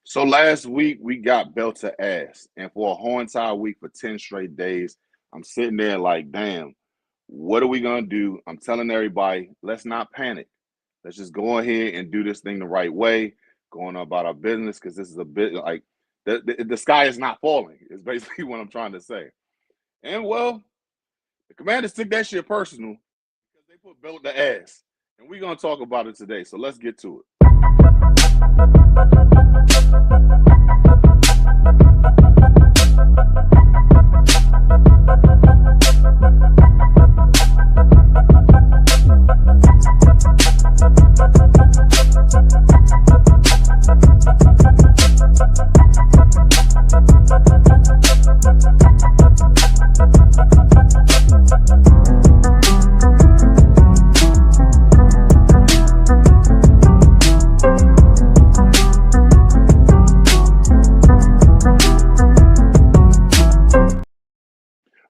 So last week we got belt to ass, and for a whole entire week for 10 straight days, I'm sitting there like, damn, what are we gonna do? I'm telling everybody, let's not panic. Let's just go ahead and do this thing the right way, going about our business because this is a bit like the sky is not falling. Is basically what I'm trying to say. And well, the Commanders took that shit personal because they put belt to ass, and we're gonna talk about it today. So let's get to it.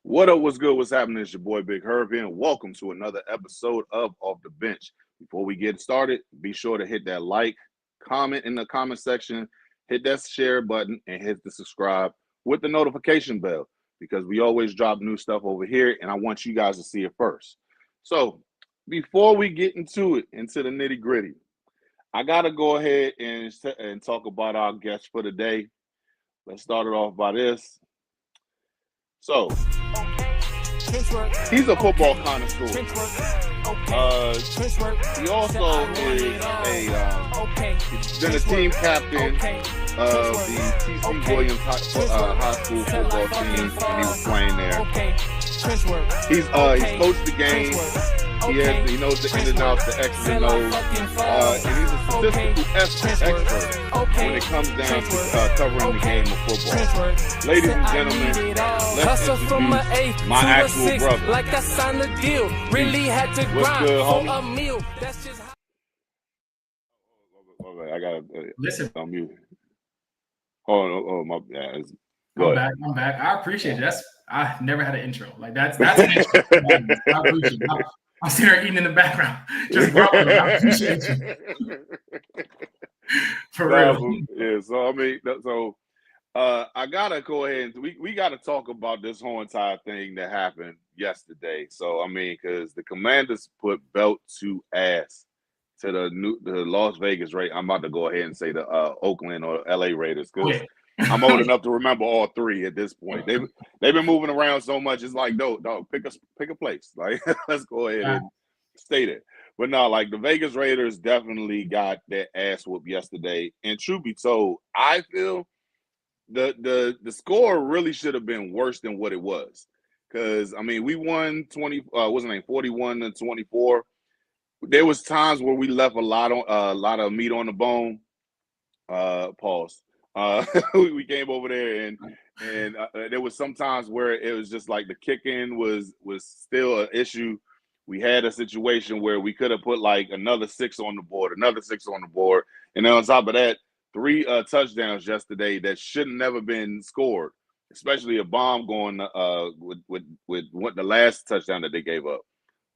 What up? What's good? What's happening? It's your boy Big Herb here, and welcome to another episode of Off the Bench. Before we get started, be sure to hit that like, comment in the comment section, hit that share button, and hit the subscribe with the notification bell because we always drop new stuff over here, and I want you guys to see it first. So before we get into it, into the nitty gritty, I gotta go ahead and talk about our guest for today. Let's start it off by this. So he's a football connoisseur. He also is he's been a team captain of the T.C. Williams High School football team when he was playing there. He's coached the game. He knows the ins and outs, the X's and O's, and he's a statistical expert when it comes down to covering the game of football. Ladies and gentlemen, let's introduce my actual brother. Like I signed the deal, really had to grind for a meal. That's just how. I gotta listen. On mute. Oh, my bad. Go ahead. I'm back. I appreciate it. I never had an intro. Like that's an intro. I appreciate it. I'm sitting there eating in the background. Just I appreciate you. For real. Yeah, so I mean, I gotta go ahead and we gotta talk about this whole entire thing that happened yesterday. So I mean, because the Commanders put belt to ass to the Las Vegas Raiders. I'm about to go ahead and say the Oakland or LA Raiders because I'm old enough to remember all three at this point. They've been moving around so much. It's like, dog, pick a place. Like, let's go ahead and stay there. But no, like the Vegas Raiders definitely got their ass whooped yesterday. And truth be told, I feel the score really should have been worse than what it was. Because I mean, we won 41-24. There was times where we left a lot of meat on the bone. Pause. We came over there and there was some times where it was just like the kicking was still an issue. We had a situation where we could have put like another 6 on the board, and then on top of that, 3 touchdowns yesterday that should never been scored, especially a bomb going with what the last touchdown that they gave up.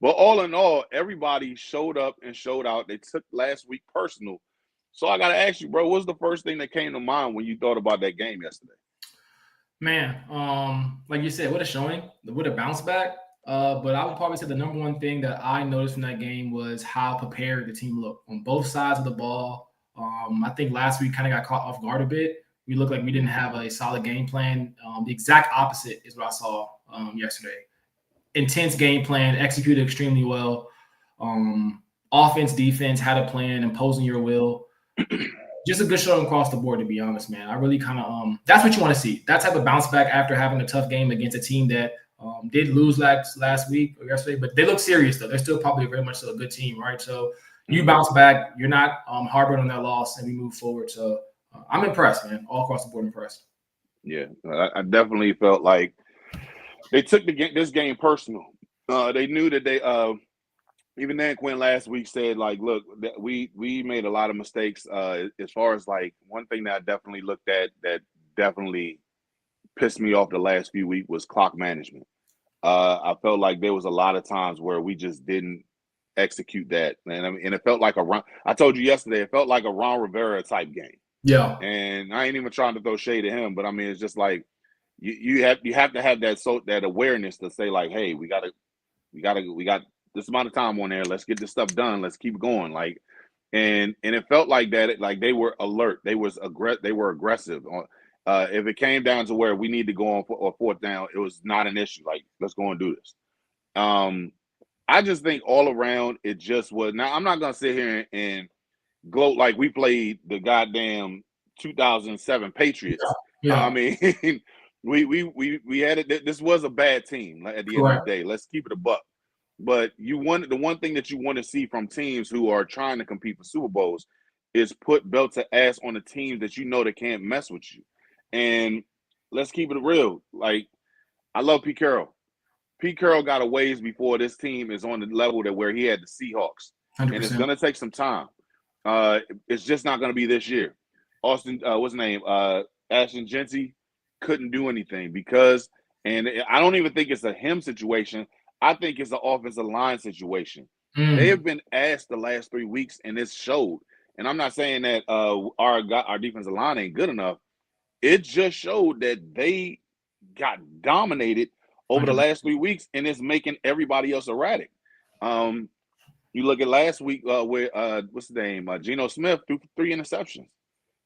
But all in all, everybody showed up and showed out. They took last week personal. So I got to ask you, bro, what's the first thing that came to mind when you thought about that game yesterday? Man, like you said, what a showing, what a bounce back. But I would probably say the number one thing that I noticed from that game was how prepared the team looked on both sides of the ball. I think last week kind of got caught off guard a bit. We looked like we didn't have a solid game plan. The exact opposite is what I saw yesterday. Intense game plan, executed extremely well. Offense, defense had a plan, imposing your will. Just a good showing across the board, to be honest, man. I really kind of that's what you want to see. That type of bounce back after having a tough game against a team that did lose last week or yesterday, but they look serious though. They're still probably very much still a good team, right? So you bounce back, you're not harboring on that loss, and we move forward. So I'm impressed, man. All across the board, impressed. Yeah, I definitely felt like they took this game personal. They knew that they even Dan Quinn last week said, like, look, we made a lot of mistakes as far as, like, one thing that I definitely looked at that definitely pissed me off the last few weeks was clock management. I felt like there was a lot of times where we just didn't execute that. And I mean, and it felt like I told you yesterday, it felt like a Ron Rivera type game. Yeah. And I ain't even trying to throw shade at him, but I mean, it's just like you have to have that awareness to say like, hey, we got this amount of time on there. Let's get this stuff done. Let's keep going. Like, and it felt like that. Like they were alert. They were aggressive. If it came down to where we need to go on for a fourth down, it was not an issue. Like, let's go and do this. I just think all around it just was. Now I'm not gonna sit here and gloat like we played the goddamn 2007 Patriots. Yeah. I mean, we had it. This was a bad team at the end of the day. Let's keep it a buck. But the one thing that you want to see from teams who are trying to compete for Super Bowls is put belt to ass on the teams that you know that can't mess with you. And let's keep it real. Like, I love Pete Carroll. Pete Carroll got a ways before this team is on the level that where he had the Seahawks. 100%. And it's going to take some time. It's just not going to be this year. Austin, what's his name? Ashton Genty couldn't do anything because, and I don't even think it's a him situation. I think it's an offensive line situation. They have been asked the last 3 weeks, and it's showed. And I'm not saying that our defensive line ain't good enough. It just showed that they got dominated over the last 3 weeks, and it's making everybody else erratic. You look at last week where what's the name? Geno Smith threw 3 interceptions.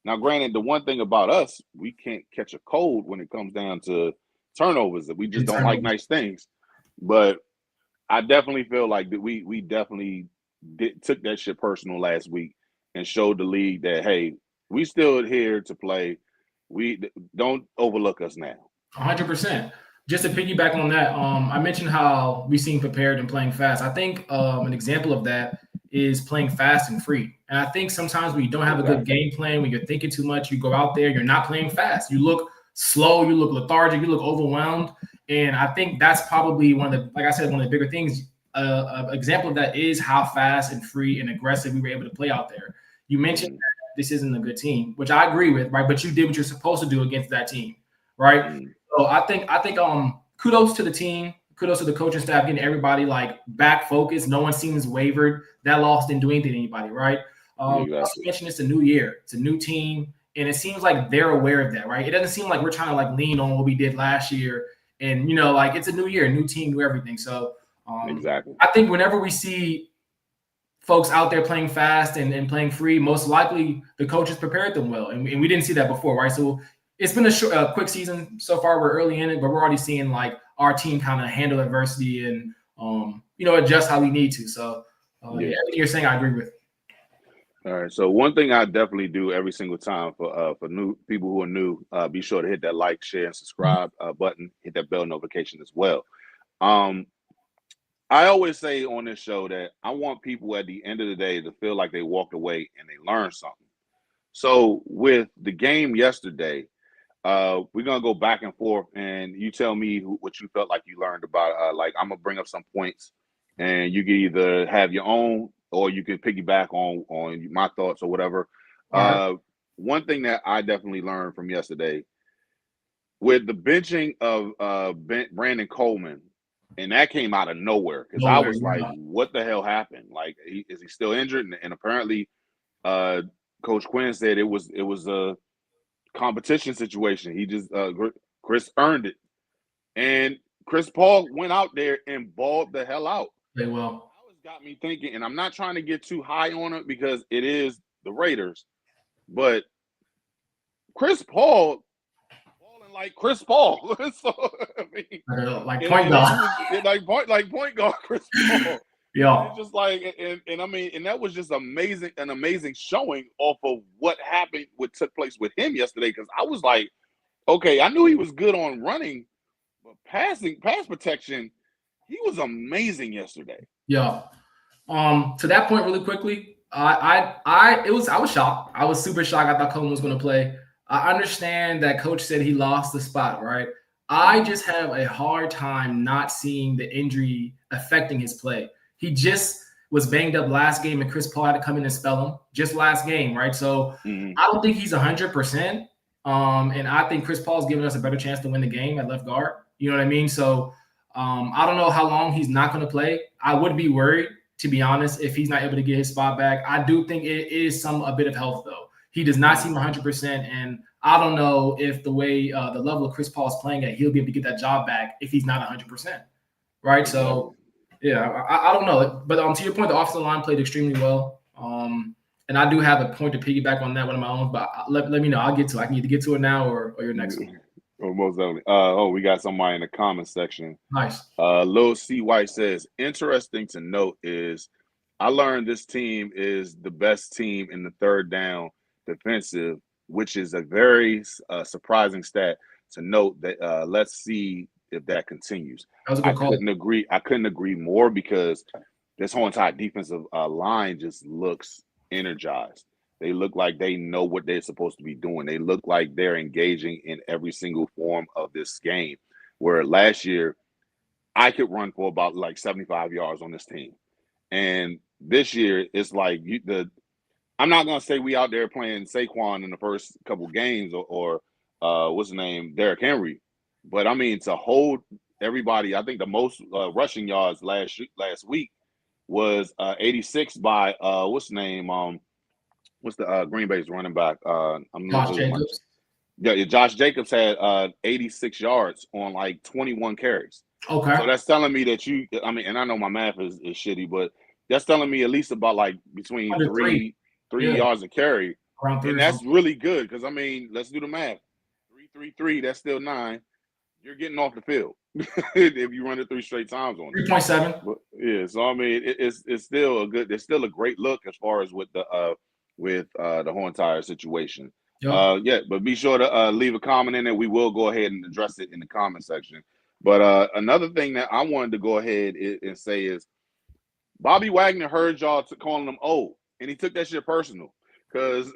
Now, granted, the one thing about us, we can't catch a cold when it comes down to turnovers. We just don't like nice things. But I definitely feel like that we definitely took that shit personal last week and showed the league that, hey, we still here to play. We don't overlook us now. 100%. Just to piggyback on that, I mentioned how we seem prepared and playing fast. I think an example of that is playing fast and free. And I think sometimes when you don't have a good game plan, when you're thinking too much, you go out there, you're not playing fast. You look slow, you look lethargic, you look overwhelmed. And I think that's probably one of the bigger things. Example of that is how fast and free and aggressive we were able to play out there. You mentioned that this isn't a good team, which I agree with, right? But you did what you're supposed to do against that team, right? So I think kudos to the team, kudos to the coaching staff, getting everybody like back focused. No one seems wavered. That loss didn't do anything to anybody, right? You also mentioned it's a new year, it's a new team, and it seems like they're aware of that, right? It doesn't seem like we're trying to like lean on what we did last year, and like it's a new year, new team, new everything. So I think whenever we see folks out there playing fast and playing free, most likely the coaches prepared them well, and we didn't see that before, right? So it's been a quick season so far. We're early in it, but we're already seeing like our team kind of handle adversity and adjust how we need to. So everything you're saying, I agree with. All right. So one thing I definitely do every single time for new people who are new, be sure to hit that like, share, and subscribe button. Hit that bell notification as well. I always say on this show that I want people at the end of the day to feel like they walked away and they learned something. So with the game yesterday, we're gonna go back and forth, and you tell me what you felt like you learned about. Like, I'm gonna bring up some points, and you can either have your own or you can piggyback on my thoughts or whatever. One thing that I definitely learned from yesterday with the benching of Brandon Coleman, and that came out of nowhere because I was like, "What the hell happened? Like, is he still injured?" And apparently, Coach Quinn said it was a competition situation. He just Chris earned it, and Chris Paul went out there and balled the hell out. They will. That got me thinking, and I'm not trying to get too high on it because it is the Raiders, but Chris Paul balling like Chris Paul. So I mean, like point guard, like point guard Chris Paul. Yeah, it's just like, and I mean, and that was just an amazing showing off of what took place with him yesterday. Because I was like, okay, I knew he was good on running, but pass protection, he was amazing yesterday. Yeah. To that point, really quickly, I was shocked. I was super shocked. I thought Coleman was going to play. I understand that coach said he lost the spot, right? I just have a hard time not seeing the injury affecting his play. He just was banged up last game, and Chris Paul had to come in and spell him just last game, right? So I don't think he's 100%. And I think Chris Paul's giving us a better chance to win the game at left guard. You know what I mean? So I don't know how long he's not going to play. I would be worried, to be honest, if he's not able to get his spot back. I do think it is a bit of health, though. He does not seem 100%, and I don't know if the way the level of Chris Paul is playing at, he'll be able to get that job back if he's not 100%. Right? Exactly. So, yeah, I don't know. But to your point, the offensive line played extremely well. And I do have a point to piggyback on that, one of my own. But let me know. I can either get to it now or your next one. Or most definitely. We got somebody in the comments section. Nice. Lil C. White says, interesting to note is I learned this team is the best team in the third down defensive, which is a very surprising stat to note that let's see if that continues. That was a good call. I couldn't agree more because this whole entire defensive line just looks energized. They look like they know what they're supposed to be doing. They look like they're engaging in every single form of this game. Where last year, I could run for about like 75 yards on this team. And this year, it's like I'm not going to say we out there playing Saquon in the first couple games or what's the name, Derrick Henry. But, I mean, to hold everybody, I think the most rushing yards last week was 86 by, what's the name, what's the Green Bay's running back? Josh Jacobs. Yeah, Josh Jacobs had 86 yards on like 21 carries. Okay. So that's telling me that and I know my math is shitty, but that's telling me at least about like between three yards a carry. And that's really good because, I mean, let's do the math. 3, that's still 9. You're getting off the field if you run it 3 straight times on it. 3.7. Yeah, so I mean, it's still it's still a great look as far as with the whole entire situation. Yep. But be sure to leave a comment in there. We will go ahead and address it in the comment section. But another thing that I wanted to go ahead and say is Bobby Wagner heard y'all calling him old, and he took that shit personal because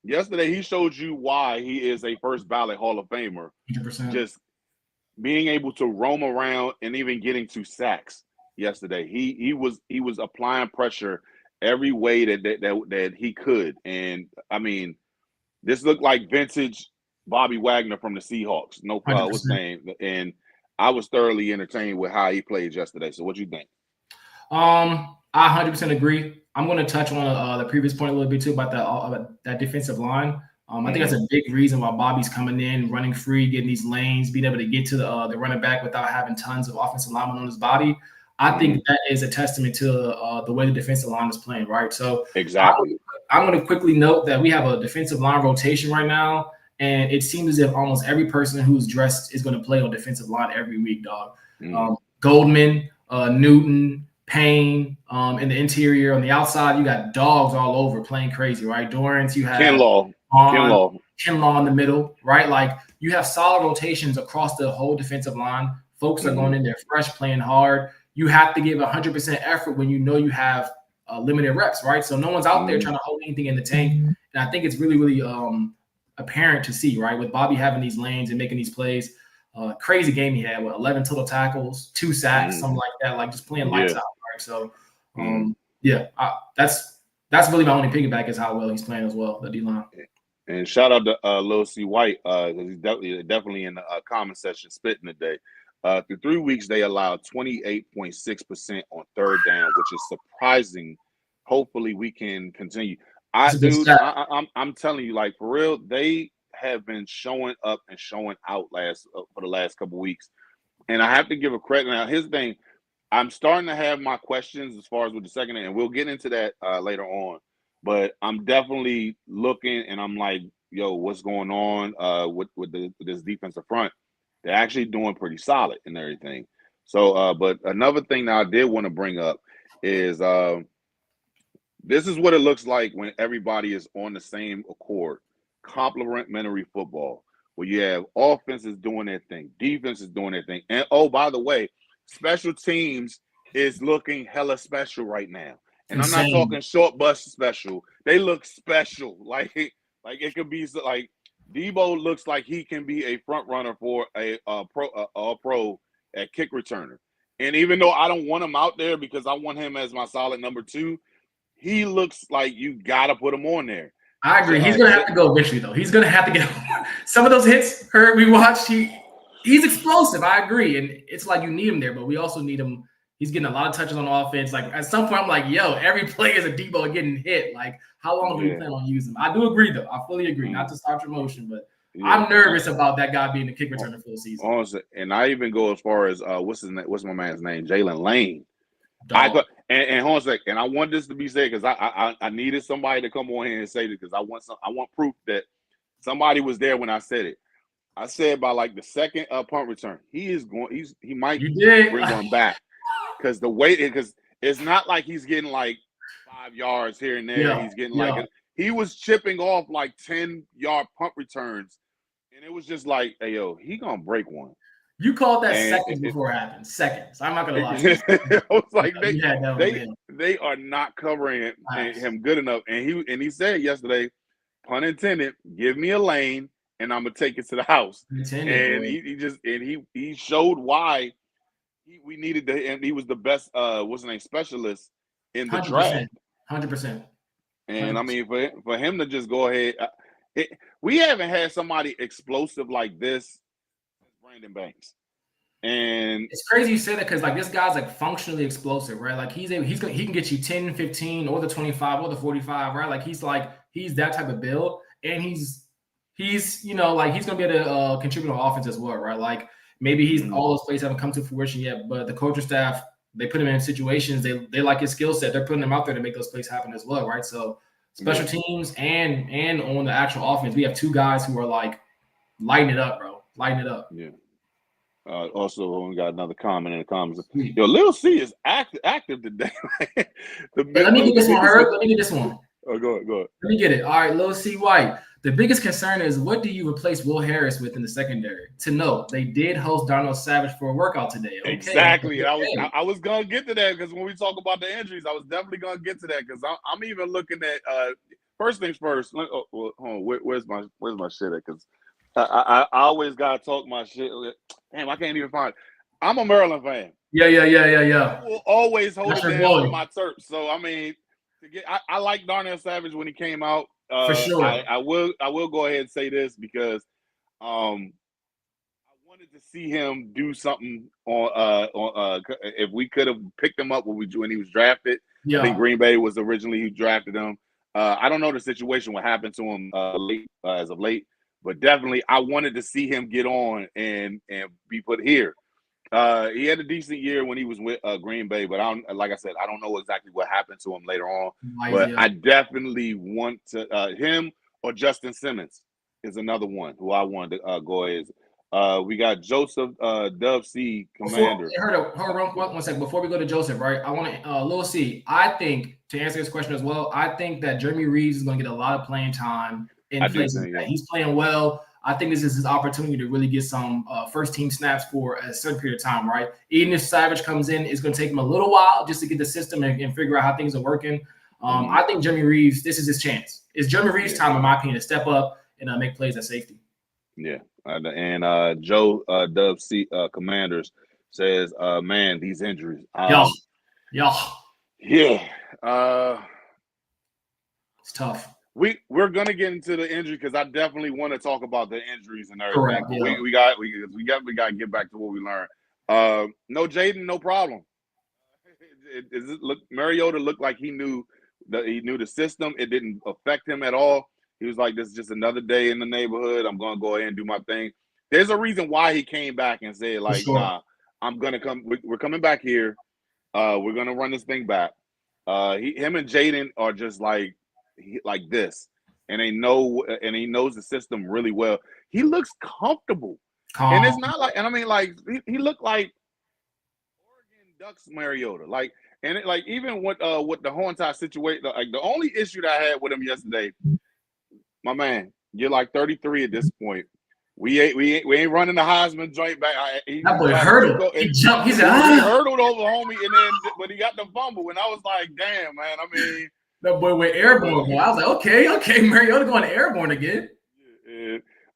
yesterday he showed you why he is a first ballot Hall of Famer. 100%. Just being able to roam around and even getting to sacks yesterday. He was applying pressure every way that he could. And I mean, this looked like vintage Bobby Wagner from the Seahawks. No, what's his name? And I was thoroughly entertained with how he played yesterday. So what do you think? I 100% agree. I'm going to touch on the previous point a little bit too about that defensive line. I think that's a big reason why Bobby's coming in, running free, getting these lanes, being able to get to the running back without having tons of offensive linemen on his body. I think that is a testament to the way the defensive line is playing, right? So exactly. I'm going to quickly note that we have a defensive line rotation right now, and it seems as if almost every person who's dressed is going to play on defensive line every week, dog. Goldman, Newton, Payne, in the interior. On the outside, you got dogs all over playing crazy, right? Dorrance, you have Kinlaw in the middle, right? Like you have solid rotations across the whole defensive line. Folks are going in there fresh, playing hard. You have to give 100% effort when you know you have limited reps, right? So no one's out there trying to hold anything in the tank. And I think it's really, really apparent to see, right? With Bobby having these lanes and making these plays. Crazy game he had with 11 total tackles, 2 sacks, something like that, like just playing lights out, right? So, that's really my only piggyback is how well he's playing as well, the D-line. And shout out to Lil C. White because he's definitely in the comment section spitting today. Through 3 weeks, they allowed 28.6% on third down, which is surprising. Hopefully, we can continue. I'm telling you, like for real, they have been showing up and showing out for the last couple of weeks, and I have to give a credit. Now, here's the thing: I'm starting to have my questions as far as with the second, and we'll get into that later on. But I'm definitely looking, and I'm like, yo, what's going on with this defensive front? They're actually doing pretty solid and everything. So, but another thing that I did want to bring up is this is what it looks like when everybody is on the same accord. Complementary football, where you have offenses doing their thing, defense is doing their thing. And, oh, by the way, special teams is looking hella special right now. And insane. I'm not talking short bus special. They look special. Like it could be like Debo looks like he can be a front runner for a pro at kick returner. And even though I don't want him out there because I want him as my solid number 2, he looks like you got to put him on there. I agree. He's going to have to go eventually, though. He's going to have to get some of those hits we watched. He's explosive. I agree. And it's like you need him there, but we also need him He's getting a lot of touches on offense. Like at some point, I'm like, yo, every play is a Debo getting hit. Like, how long do we plan on using him? I do agree, though. I fully agree. Not to start your motion, but I'm nervous about that guy being the kick returner for the season. Honestly, and I even go as far as what's his name? What's my man's name? Jalen Lane. I thought, and hold on a second, and I want this to be said because I needed somebody to come on here and say this because I want proof that somebody was there when I said it. I said by like the second punt return, he might bring one back because it's not like he's getting like 5 yards here and there. Yeah, he's getting he was chipping off like 10-yard punt returns, and it was just like, hey yo, he gonna break one. You called that seconds before it happened. Seconds. I'm not gonna lie. I was like, they are not covering him good enough. And he said yesterday, pun intended, give me a lane and I'm gonna take it to the house. He showed why we needed and he was the best what's his name specialist in the 100%, draft. 100%. And I mean for him to just go ahead, we haven't had somebody explosive like this. Brandon Banks. And it's crazy you say that because like this guy's like functionally explosive, right? Like he can get you 10, 15 or the 25 or the 45, right? Like he's that type of build, and he's you know, like he's gonna be able to contribute on offense as well, right? Like maybe all those plays haven't come to fruition yet, but the coaching staff, they put him in situations, they like his skill set, they're putting him out there to make those plays happen as well, right? So special teams and on the actual offense, we have two guys who are like lighting it up, bro. Lighten it up. Yeah. Also, we got another comment in the comments. Yo, Lil C is active today. Let me get this one, Herb. Let me get this one. Oh, go ahead. Let me get it. All right, Lil C White. The biggest concern is what do you replace Will Harris with in the secondary? To note, they did host Darnell Savage for a workout today. Okay. Exactly. Okay. I was gonna get to that because when we talk about the injuries, I was definitely gonna get to that because I'm even looking at first things first. Hold on, where's my shit at? Because I always gotta talk my shit. Damn, I can't even find it. I'm a Maryland fan. Yeah. I will always hold it down on my Terps. So I mean, I like Darnell Savage when he came out. For sure. I will go ahead and say this because I wanted to see him do something on if we could have picked him up when he was drafted. Yeah. I think Green Bay was originally who drafted him. I don't know the situation, what happened to him as of late. But definitely, I wanted to see him get on and be put here. He had a decent year when he was with Green Bay, but like I said, I don't know exactly what happened to him later on. But I definitely want to him or Justin Simmons is another one who I wanted to go ahead. We got Joseph Dub C Commander. Hold on, one second. Before we go to Joseph, right? I want to Lil C. I think to answer this question as well, I think that Jeremy Reeves is going to get a lot of playing time. He's playing well. I think this is his opportunity to really get some first team snaps for a certain period of time, right? Even if Savage comes in, it's going to take him a little while just to get the system and figure out how things are working. I think Jeremy Reeves, this is his chance. It's Jeremy Reeves' time, in my opinion, to step up and make plays at safety. Yeah. And Joe Dub C Commanders says, man, these injuries. Yeah. It's tough. We're gonna get into the injury because I definitely want to talk about the injuries and everything. Correct, yeah. We got to get back to what we learned. No Jaden, no problem. Mariota looked like he knew the system. It didn't affect him at all. He was like, this is just another day in the neighborhood. I'm gonna go ahead and do my thing. There's a reason why he came back and said, like, nah, I'm gonna come. We're coming back here. We're gonna run this thing back. Him and Jaden are just like this, and he knows the system really well. He looks comfortable, and it's not like, and I mean, like he looked like Oregon Ducks Mariota, like, and it, like even with the Hornets situation, like the only issue that I had with him yesterday, my man, you're like 33 at this point. We ain't running the Heisman joint back. That boy hurdled. He jumped. He said, he hurdled over homie, and then but he got the fumble, and I was like, damn, man. I mean. That boy went airborne. I was like, okay, Mariota going airborne again.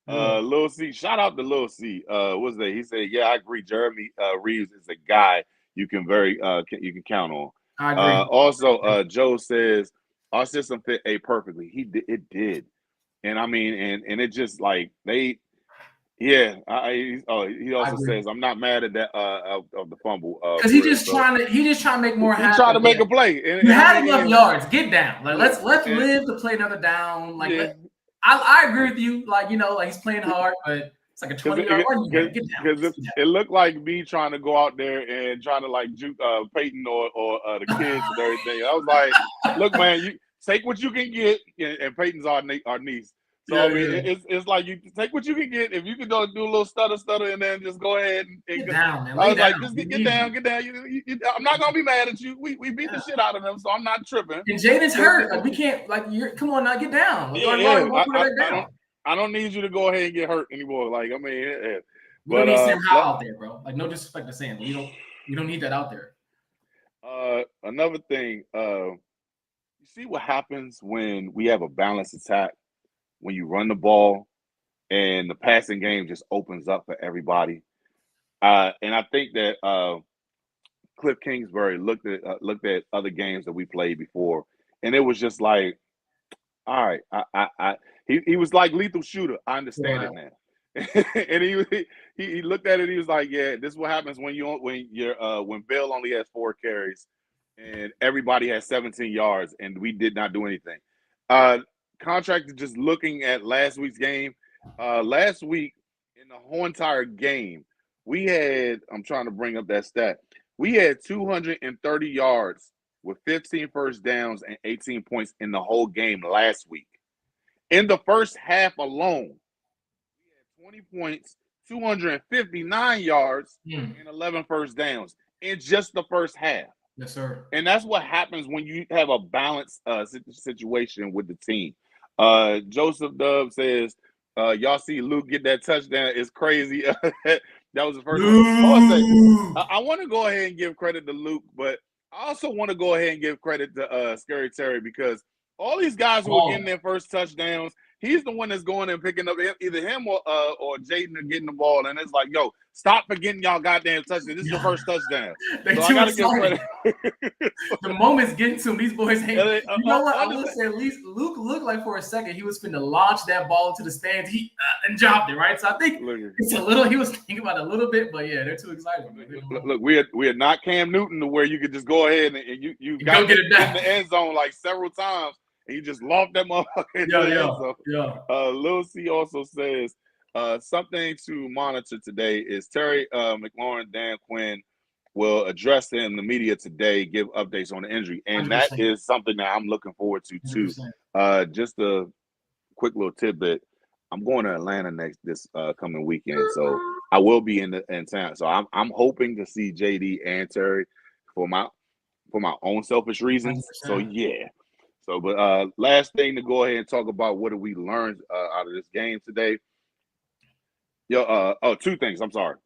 Lil C, shout out to Lil C. What's that? He said, yeah, I agree. Jeremy Reeves is a guy you can you can count on. I agree. Also, Joe says our system fit perfectly. It did, and I mean, and it just like Yeah, he I also agree. says I'm not mad at that of the fumble Because for he's real. just So trying to make more he tried to happen. make But a play, you and I had mean, enough yards. Get down. Like look, let's and, live to play another down. Like yeah, I agree with you. Like like he's playing hard, but it's like a because 20-yard run. You got get down. it looked like me trying to go out there and trying to like juke Peyton or the kids and everything. I was like, look, man, you take what you can get, and Peyton's our niece. So Yeah, I mean, yeah. it's like you take what you can get. If you can do a little stutter, and then just go ahead and Get down, man. I Lay was like, down. just We get need down, you. I'm not gonna be mad at you. We beat the shit out of them, so I'm not tripping. And Jaden's hurt. Like we can't. Like you're. Come on now, get down. Like, Yeah. down. I don't need you to go ahead and get hurt anymore. Like I mean, yeah. We don't need Sam Howell out there, bro. Like no disrespect to Sam, but we don't need that out there. Another thing, you see what happens when we have a balanced attack, when you run the ball and the passing game just opens up for everybody. And I think that Cliff Kingsbury looked at other games that we played before, and it was just like, all right, he was like lethal shooter. I understand it now. And he looked at it. He was like, yeah, this is what happens when Bill only has 4 carries and everybody has 17 yards and we did not do anything. Contractor, just looking at last week's game, last week in the whole entire game, we had, I'm trying to bring up that stat, we had 230 yards with 15 first downs and 18 points in the whole game last week. In the first half alone, we had 20 points, 259 yards, and 11 first downs in just the first half. Yes, sir. And that's what happens when you have a balanced situation with the team. Joseph Dub says, y'all see Luke get that touchdown. It's crazy. That was the first one. I want to go ahead and give credit to Luke, but I also want to go ahead and give credit to Scary Terry, because all these guys who are getting their first touchdowns, he's the one that's going and picking up either him or Jaden are getting the ball. And it's like, yo, stop forgetting y'all goddamn touchdown. This is your first touchdown. So I got to give credit. The moment's getting to him. These boys ain't. You know what? I will say, at least Luke looked like for a second he was finna launch that ball into the stands. He and dropped it, right? So I think it's a little. He was thinking about it a little bit, but yeah, they're too excited. Look, we are not Cam Newton to where you could just go ahead and you got get it in the end zone like several times. And you just loft that motherfucker into the end zone. Lil C also says something to monitor today is Terry McLaurin, Dan Quinn will address in the media today, give updates on the injury. And 100%. That is something that I'm looking forward to too. 100%. Just a quick little tidbit. I'm going to Atlanta this coming weekend, so I will be in town. So I'm hoping to see JD and Terry for my own selfish reasons. 100%. So yeah. So, but last thing to go ahead and talk about, what did we learn out of this game today? Two things. I'm sorry.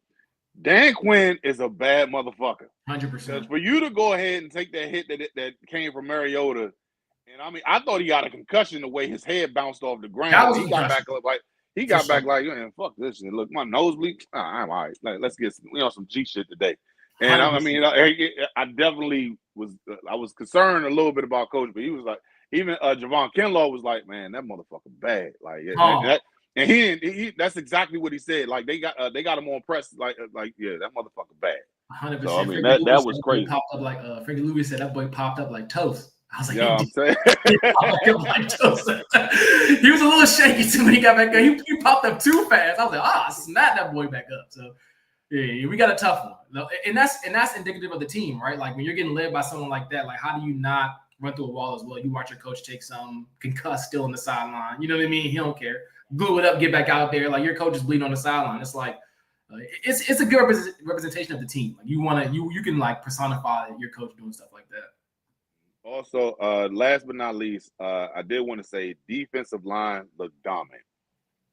Dan Quinn is a bad motherfucker. 100%. Because for you to go ahead and take that hit that came from Mariota, and I mean, I thought he got a concussion the way his head bounced off the ground. He got back like, man, fuck this shit. Look, my nose bleeds. I'm all right. Let's get some G shit today. And I mean, I definitely was. I was concerned a little bit about Coach, but he was like, even Javon Kinlaw was like, man, that motherfucker bad. Like, and he that's exactly what he said. Like they got him on press. Like yeah, that motherfucker bad. 100%. So I mean, that was crazy. Popped up like Frankie Louis said, that boy popped up like toast. I was like, yeah, I'm saying. He was a little shaky too when he got back up. He popped up too fast. I was like, snap that boy back up. So. Yeah, we got a tough one, and that's indicative of the team, right? Like when you're getting led by someone like that, like how do you not run through a wall as well? You watch your coach take some concussed still on the sideline. You know what I mean? He don't care. Glue it up, get back out there. Like your coach is bleeding on the sideline. It's like it's a good representation of the team. Like you can like personify your coach doing stuff like that. Also, last but not least, I did want to say defensive line looked dominant.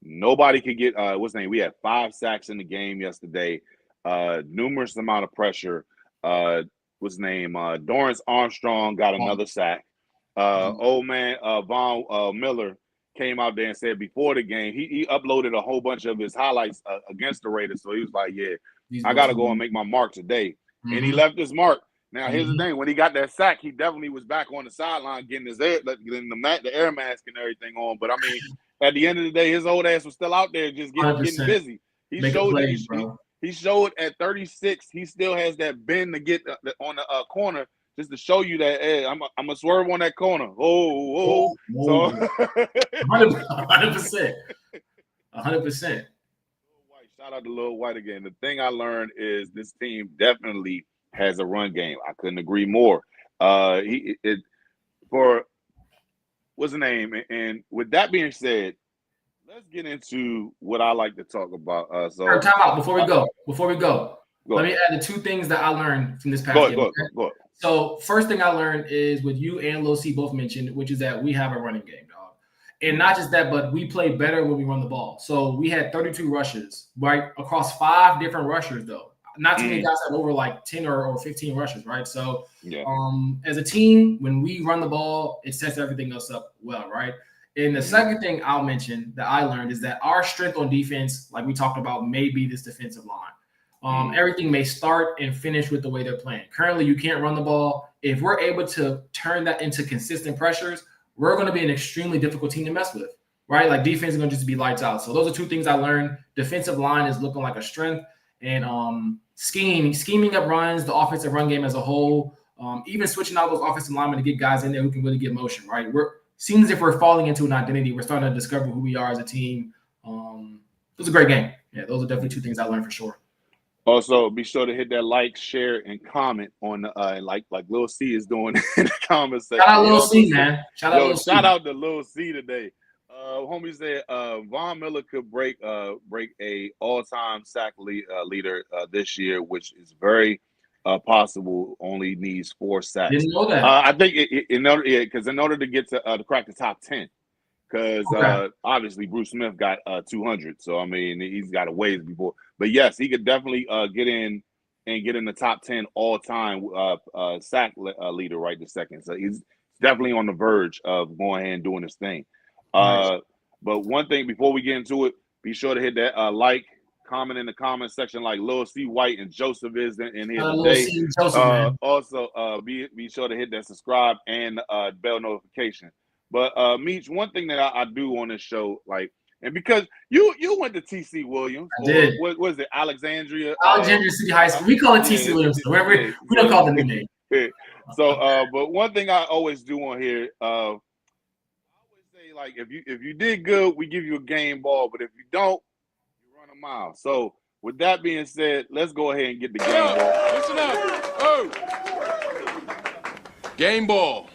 Nobody could get what's name. We had 5 sacks in the game yesterday. Numerous amount of pressure. What's name? Dorrance Armstrong got another sack. Old man Von Miller came out there and said before the game he uploaded a whole bunch of his highlights against the Raiders. So he was like, "Yeah, I got to go and make my mark today." And he left his mark. Now here's the thing: when he got that sack, he definitely was back on the sideline getting his air, getting the air mask and everything on. But I mean. At the end of the day, his old ass was still out there just getting busy. He Make showed plays, that bro. he showed at 36, he still has that bend to get on the corner just to show you that, hey, I'm a swerve on that corner. Oh. So 100%. 100%. Shout out to Lil White again. The thing I learned is this team definitely has a run game. I couldn't agree more. For what's the name? And with that being said, let's get into what I like to talk about. Time out before we go. Let me ahead. add the two things that I learned from this past game. Go ahead. So first thing I learned is what you and Lil C both mentioned, which is that we have a running game, dog. And not just that, but we play better when we run the ball. So we had 32 rushes, right? Across 5 different rushers, though. Not too many guys have over like 10 or 15 rushes, right? So as a team, when we run the ball, it sets everything else up well, right? And the second thing I'll mention that I learned is that our strength on defense, like we talked about, may be this defensive line. Everything may start and finish with the way they're playing. Currently, you can't run the ball. If we're able to turn that into consistent pressures, we're going to be an extremely difficult team to mess with, right? Like defense is going to just be lights out. So those are two things I learned. Defensive line is looking like a strength, and scheming up runs, the offensive run game as a whole, even switching out those offensive linemen to get guys in there who can really get motion, right? Seems as if we're falling into an identity. We're starting to discover who we are as a team. It was a great game. Yeah, those are definitely two things I learned for sure. Also, be sure to hit that like, share, and comment on like Lil C is doing in the comment section. Shout out Lil C, man. Shout out to Lil C today. Homie said Von Miller could break a all-time sack leader this year, which is very possible. Only needs 4 sacks. Didn't know that. I think in order to get to crack the top 10. Because obviously Bruce Smith got 200, so I mean he's got a ways before. But yes, he could definitely get in the top 10 all-time sack leader right this second. So he's definitely on the verge of going ahead and doing his thing. Nice. But one thing before we get into it, be sure to hit that like, comment in the comment section like Lil C White and Joseph is in here today. Also, be sure to hit that subscribe and bell notification. But Meech, one thing that I do on this show, like, and because you went to TC Williams, I did. What was it, Alexandria City High School? We call it TC Williams. We don't call it the new name. So, but one thing I always do on here, I always say like, if you did good, we give you a game ball, but if you don't, you run a mile. So, with that being said, let's go ahead and get the game ball. Listen up. Oh, game ball.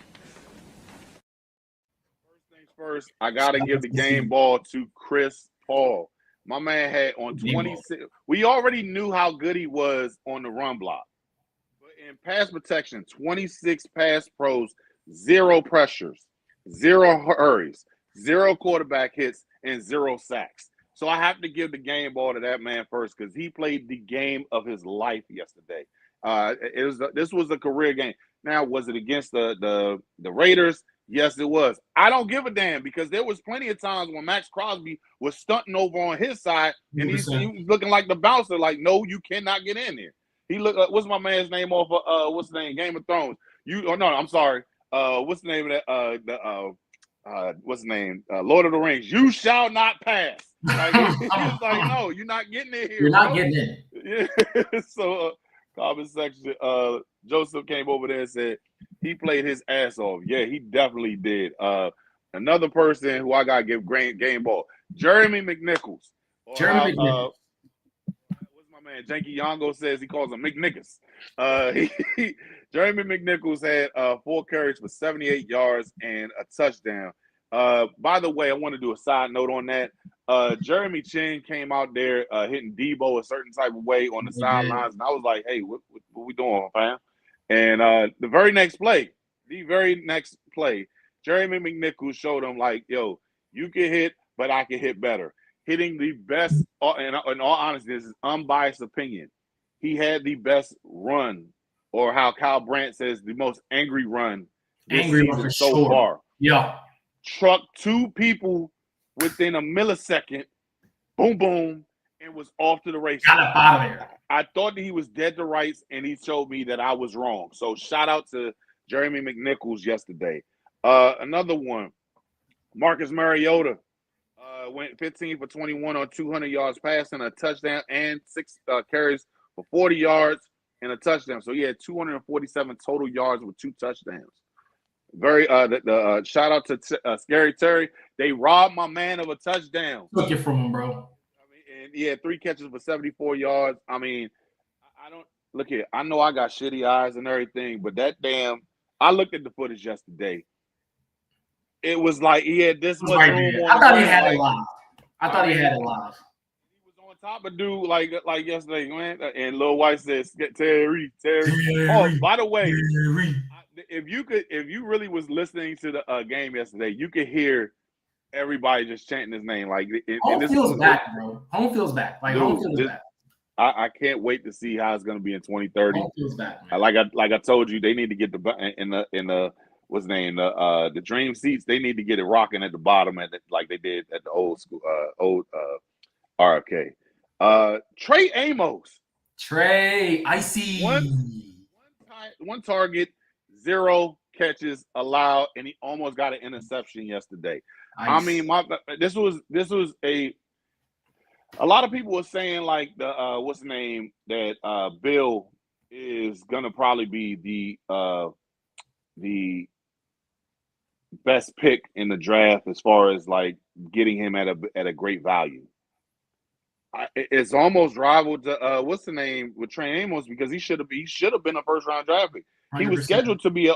First, I gotta give the game ball to Chris Paul. My man had on 26. We already knew how good he was on the run block, but in pass protection, 26 pass pros, 0 pressures, 0 hurries, 0 quarterback hits, and 0 sacks. So I have to give the game ball to that man first because he played the game of his life yesterday. This was a career game. Now, was it against the Raiders? Yes, it was. I don't give a damn because there was plenty of times when Max Crosby was stunting over on his side and he was looking like the bouncer, like, no, you cannot get in there. He looked. What's my man's name off of what's the name? Game of Thrones. I'm sorry. What's the name of that? What's the name? Lord of the Rings. You shall not pass. Like, he was like, no, you're not getting in here. You're not getting in. Yeah. So comment section. Joseph came over there and said he played his ass off. Yeah, he definitely did. Another person who I gotta give game ball, Jeremy McNichols. McNichols. What's my man? Janky Yongo says he calls him McNichols. Jeremy McNichols had 4 carries for 78 yards and a touchdown. By the way, I want to do a side note on that. Jeremy Chin came out there hitting Debo a certain type of way on the sidelines, and I was like, "Hey, what we doing, fam?" And the very next play, Jeremy McNichols showed him like, "Yo, you can hit, but I can hit better." Hitting the best, and in all honesty, this is unbiased opinion. He had the best run, or how Kyle Brandt says, the most angry run this season so far. Yeah. Trucked 2 people within a millisecond, boom, boom, and was off to the races. Got up out of there. I thought that he was dead to rights, and he showed me that I was wrong. So shout out to Jeremy McNichols yesterday. Another one, Marcus Mariota. went 15 for 21 on 200 yards passing, a touchdown, and 6 carries for 40 yards and a touchdown. So he had 247 total yards with 2 touchdowns. Very shout out to Scary Terry. They robbed my man of a touchdown. Took it from him, bro. I mean, and he had 3 catches for 74 yards. I mean, I don't look here. I know I got shitty eyes and everything, but I looked at the footage yesterday. It was like he had this much room on. I thought he had it live. I thought he had it live. He was on top of dude like yesterday, man. And Lil White says, Terry. Oh, by the way, if you really was listening to the game yesterday, you could hear everybody just chanting his name. Like Home feels back, bro. Home feels back. Like, dude, home feels back. I can't wait to see how it's going to be in 2030. Home feels back, man. Like I told you, they need to get in the what's the name, the dream seats. They need to get it rocking at the bottom like they did at the old school RFK. Trey Amos. Trey, I see. One target, 0 catches allowed, and he almost got an interception yesterday. I mean, this was a lot of people were saying like what's the name, that Bill is gonna probably be the best pick in the draft as far as like getting him at a great value. It's almost rivaled to what's the name with Trey Amos, because he should have been a first round draft pick. 100%. He was scheduled to be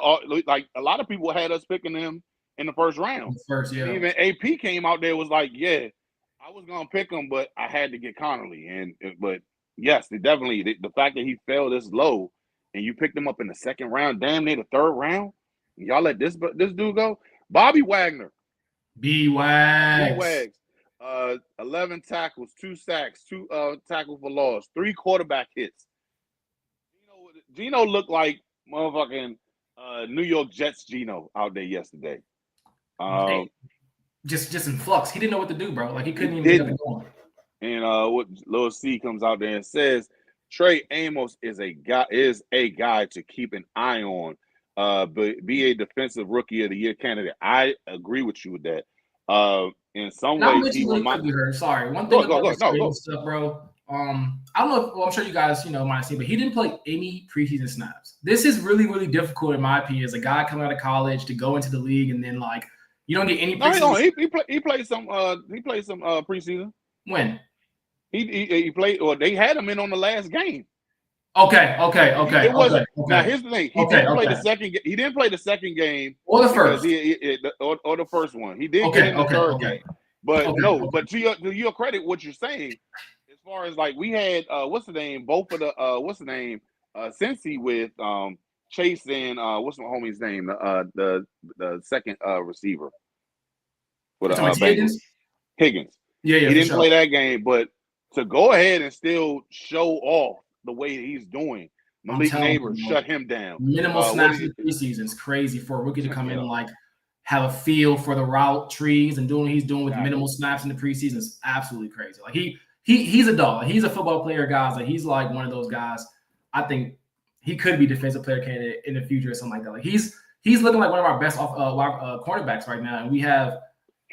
like a lot of people had us picking him in the first round. Yeah. Even AP came out there was like, yeah, I was gonna pick him, but I had to get Connolly. But yes, definitely the fact that he fell this low and you picked him up in the 2nd round, damn near the 3rd round. Y'all let this dude go. Bobby Wagner. B-Wags. 11 tackles, 2 sacks, 2 tackles for loss, 3 quarterback hits. Gino looked like motherfucking New York Jets Gino out there yesterday. Just in flux. He didn't know what to do, bro. Like he couldn't even get it going. And what Lil C comes out there and says, Trey Amos is a guy to keep an eye on. But be a defensive rookie of the year candidate. I agree with you with that. In some ways, he might be hurt. Sorry, one thing about stuff, bro. I don't know. Well, I'm sure you guys, might have seen, but he didn't play any preseason snaps. This is really, really difficult, in my opinion, as a guy coming out of college to go into the league and then like you don't get any preseason. No, he played some. He played some preseason. When he played, or they had him in on the last game. Okay. It wasn't. Now here's the thing. He didn't play the second. He didn't play the second game or the first, or the first one. He did get in the third game. But but to your credit, what you're saying, as far as like we had what's the name? Both of the Cincy with Chase and what's my homie's name? The second receiver for the Bengals. Higgins. Yeah. He didn't play that game, but to go ahead and still show off the way he's doing, Malik Neighbors shut him down. Minimal snaps in the preseason is crazy for a rookie to come in and like have a feel for the route trees and doing what he's doing with minimal snaps in the preseason is absolutely crazy. Like he's a dog. He's a football player, guys. Like he's like one of those guys. I think he could be defensive player candidate in the future or something like that. Like he's looking like one of our best cornerbacks right now, and we have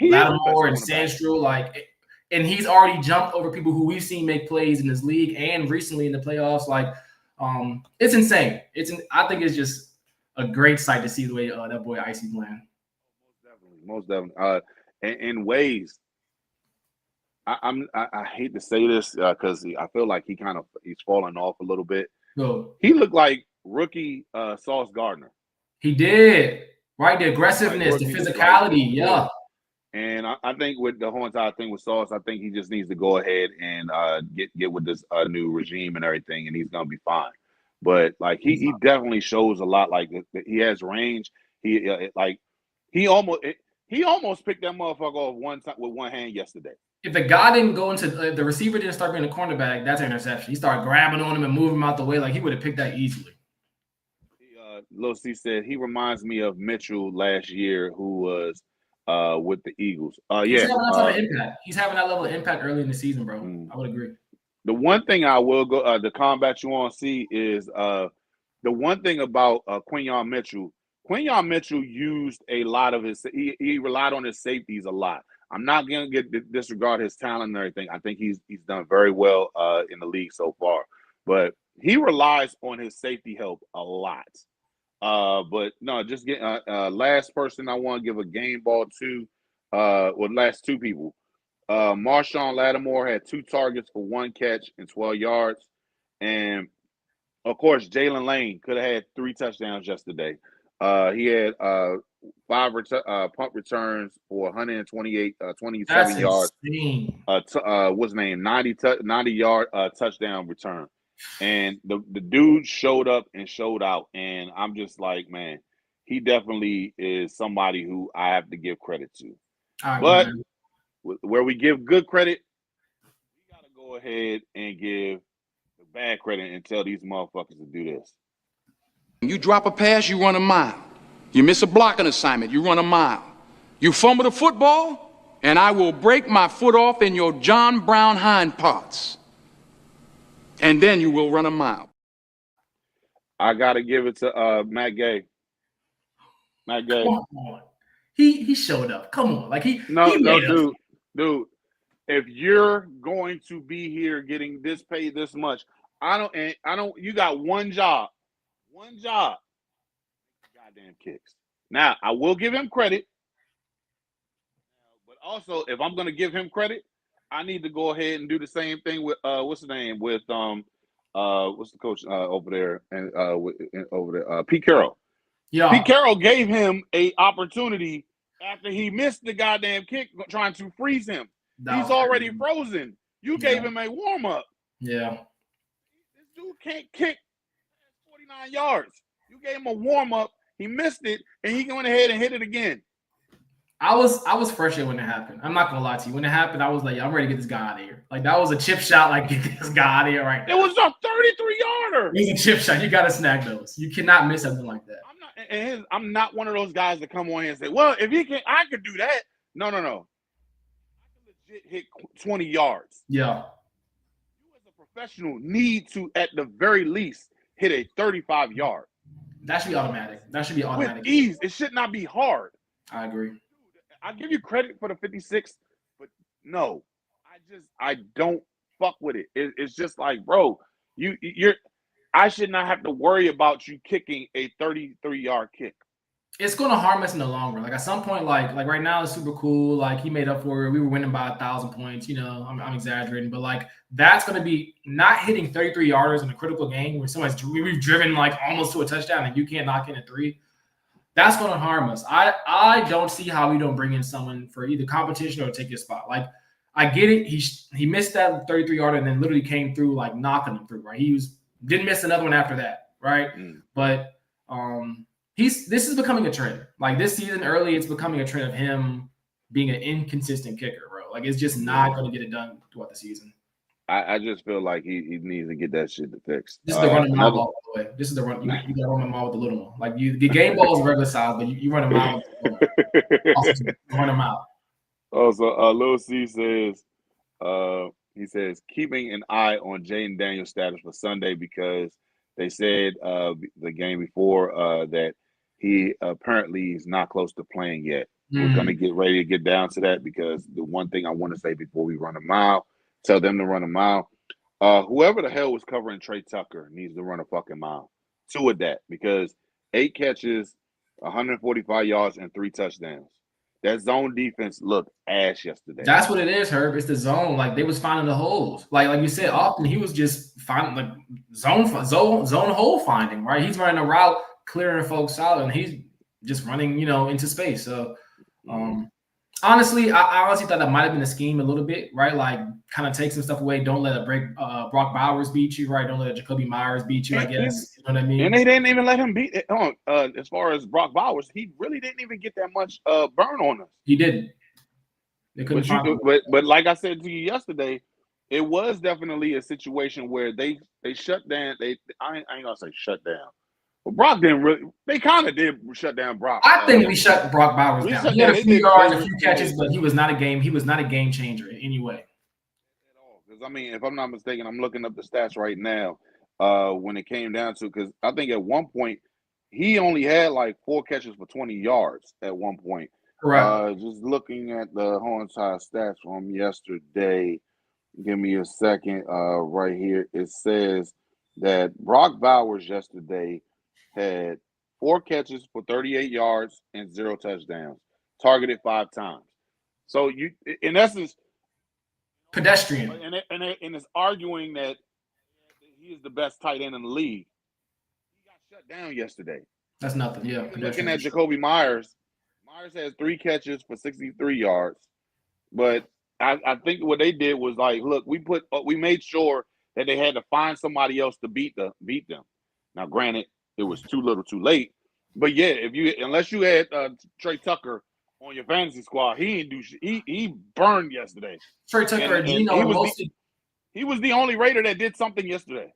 Lattimore and Sandstrom and he's already jumped over people who we've seen make plays in this league and recently in the playoffs. Like, it's insane. I think it's just a great sight to see the way that boy Icy's playing. Most definitely. In ways, I hate to say this because I feel like he's falling off a little bit. Go. He looked like rookie Sauce Gardner. He did. Right, the aggressiveness, the physicality, yeah. And I think with the whole entire thing with Sauce, I think he just needs to go ahead and get with this new regime and everything, and he's gonna be fine. But like he definitely shows a lot. Like he has range. He almost picked that motherfucker off with one hand yesterday. If the guy didn't go into the receiver didn't start being a cornerback, that's an interception. He started grabbing on him and moving him out the way. Like he would have picked that easily. Lil C said he reminds me of Mitchell last year, who was with the Eagles. He's having that type of impact. He's having that level of impact early in the season, bro. I would agree. The one thing I will go to combat you on, C, is the one thing about Quinyon Mitchell. Quinyon Mitchell used a lot of he relied on his safeties a lot. I'm not going to disregard his talent and everything. I think he's done very well in the league so far. But he relies on his safety help a lot. But no, just get last person I want to give a game ball to. Last two people. Marshawn Lattimore had 2 targets for 1 catch and 12 yards. And, of course, Jalen Lane could have had 3 touchdowns yesterday. He had 5 punt returns for 27 yards. Insane. What's his name? 90-yard touchdown return. And the dude showed up and showed out. And I'm just like, man, he definitely is somebody who I have to give credit to. But where we give good credit, we got to go ahead and give the bad credit and tell these motherfuckers to do this. You drop a pass, you run a mile. You miss a blocking assignment, you run a mile. You fumble the football, and I will break my foot off in your John Brown hind parts. And then you will run a mile. I got to give it to Matt Gay. Matt Gay. Come on. He showed up. Come on. Like dude. If you're going to be here getting this paid this much, I don't you got one job. Goddamn kicks. Now, I will give him credit. But also, if I'm going to give him credit, I need to go ahead and do the same thing with what's his name? With what's the coach over there and over there? Pete Carroll. Yeah. Pete Carroll gave him a opportunity after he missed the goddamn kick trying to freeze him. He's already frozen. You gave him a warm-up. Yeah. This dude can't kick 49 yards. You gave him a warm-up. He missed it, and he went ahead and hit it again. I was frustrated when it happened. I'm not gonna lie to you. When it happened, I was like, I'm ready to get this guy out of here. Like, that was a chip shot. Like, get this guy out of here right now. It was a 33-yarder. It was a chip shot. You got to snag those. You cannot miss something like that. I'm not one of those guys that come on here and say, well, if he can, I could do that. No. I can legit hit 20 yards. Yeah. You as a professional need to, at the very least, hit a 35-yard. That should be automatic. With ease. It should not be hard. I agree. I give you credit for the 56, but no, I don't fuck with it. It's just like, bro, I should not have to worry about you kicking a 33-yard kick. It's going to harm us in the long run. Like, at some point, like right now, it's super cool. Like, he made up for it. We were winning by 1,000 points. You know, I'm exaggerating, but like, that's going to be not hitting 33 yarders in a critical game where we've driven like almost to a touchdown and you can't knock in a 3. That's going to harm us. I don't see how we don't bring in someone for either competition or take his spot. Like, I get it. He missed that 33-yarder and then literally came through like knocking him through. Right? Didn't miss another one after that. Right? But this is becoming a trend. Like, this season early, it's becoming a trend of him being an inconsistent kicker, bro. Like, it's just not going to get it done throughout the season. I just feel like he needs to get that shit fixed. This is the running mile ball, by the way. This is the run. You got to run the mile with the little one. Like, the game ball is regular size, but you run a mile with the little one. Run a mile. Also, Lil C says, he says, keeping an eye on Jaden Daniels' status for Sunday because they said the game before that he apparently is not close to playing yet. We're going to get ready to get down to that because the one thing I want to say before we run a mile, tell them to run a mile. Whoever the hell was covering Trey Tucker needs to run a fucking mile. 2 of that because 8 catches, 145 yards, and 3 touchdowns. That zone defense looked ass yesterday. That's what it is, Herb. It's the zone. Like, they was finding the holes. Like you said, often he was just finding like zone hole finding. Right? He's running a route, clearing folks out, and he's just running, into space. So, honestly, I honestly thought that might have been a scheme a little bit, right? Like, kind of take some stuff away. Don't let Brock Bowers beat you, right? Don't let Jacoby Myers beat you, I guess. You know what I mean? And they didn't even let him beat it. As far as Brock Bowers, he really didn't even get that much burn on us. He didn't. They couldn't but like I said to you yesterday, it was definitely a situation where they shut down. I ain't gonna say shut down. But Brock didn't really. They kind of did shut down Brock. I think we shut Brock Bowers down. He had a few yards, a few catches, but he was not a game changer in any way. Because I mean, if I'm not mistaken, I'm looking up the stats right now. When it came down to, because I think at one point he only had like 4 catches for 20 yards at one point. Correct. Just looking at the whole entire stats from yesterday. Give me a second. Right here, it says that Brock Bowers yesterday had 4 catches for 38 yards and 0 touchdowns, targeted 5 times. So you, in essence, Pedestrian. and it's arguing that he is the best tight end in the league. He got shut down yesterday. That's nothing. Yeah. Looking at Jacoby Myers, Myers has 3 catches for 63 yards, but I think what they did was like, look, we made sure that they had to find somebody else to beat them. Now, granted, it was too little, too late, but yeah, unless you had Trey Tucker on your fantasy squad, he didn't do shit. He burned yesterday. Trey Tucker and Gino he was the only Raider that did something yesterday.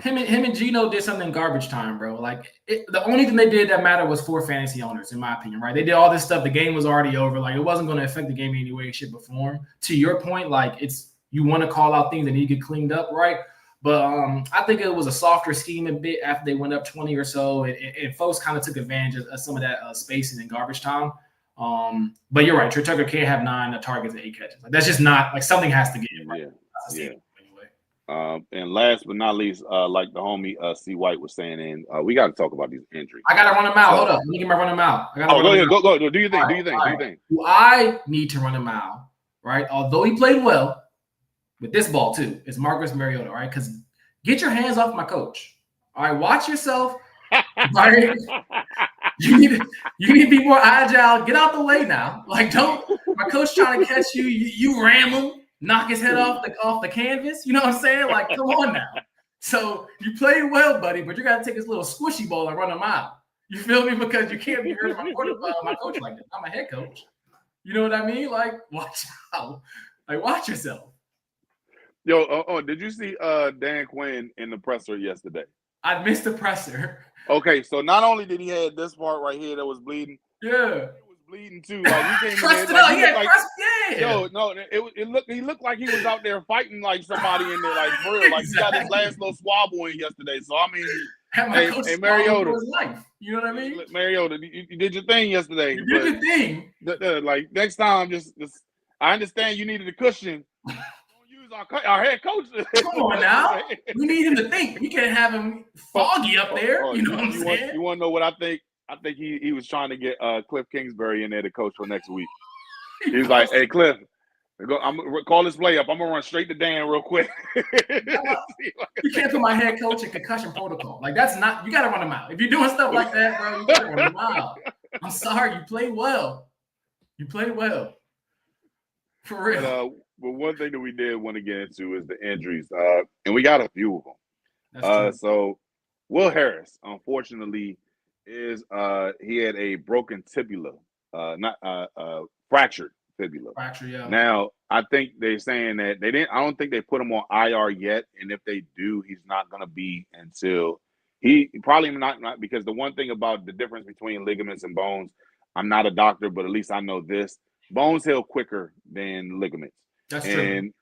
Him and Gino did something in garbage time, bro. Like the only thing they did that mattered was for fantasy owners, in my opinion, right? They did all this stuff. The game was already over. Like it wasn't going to affect the game in any way, shape, or form. To your point, like you want to call out things that need to get cleaned up, right? But I think it was a softer scheme a bit after they went up 20 or so, and folks kind of took advantage of some of that spacing and garbage time. But you're right. Trey Tucker can't have 9 targets and 8 catches. Like that's just not like something has to give. Right? Yeah. And last but not least, like the homie C. White was saying, and we got to talk about these injuries. I got to run them out. Hold up. Let me get my run them out. Go ahead. Go. Do you think? Do you think? Do I need to run him out, right? Although he played well with this ball too, it's Marcus Mariota, right? Because get your hands off my coach. All right, watch yourself. Right? You need to be more agile. Get out the way now. Like, don't my coach trying to catch you. You ram him, knock his head off the canvas. You know what I'm saying? Like, come on now. So you played well, buddy, but you got to take this little squishy ball and run him out. You feel me? Because you can't be hurting my coach like that. I'm a head coach. You know what I mean? Like, watch out. Like, watch yourself. Yo, did you see Dan Quinn in the presser yesterday? I missed the presser. Okay, so not only did he have this part right here that was bleeding, it was bleeding too. Like he came in there, he looked like he was out there fighting like somebody in there, like for real. Like he got his last little swabble in yesterday. So I mean, hey Mariota, you know what I mean? Mariota, you did your thing yesterday. You did your thing. Like next time, just I understand you needed a cushion. Our head coach. Come on now. We need him to think. We can't have him foggy up there. You know what I'm saying? You want to know what I think? I think he was trying to get Cliff Kingsbury in there to coach for next week. He was like, hey, Cliff, I'm going to call this play up. I'm going to run straight to Dan real quick. You can't put my head coach in concussion protocol. Like, that's not – you got to run him out. If you're doing stuff like that, bro, you got to run him out. I'm sorry. You played well. For real. But one thing that we did want to get into is the injuries, and we got a few of them. So Will Harris, unfortunately, he had a broken tibula, fractured fibula. Fracture, yeah. Now I think they're saying that I don't think they put him on IR yet, and if they do, he's not going to be until he probably not because the one thing about the difference between ligaments and bones, I'm not a doctor, but at least I know this: bones heal quicker than ligaments. That's true. And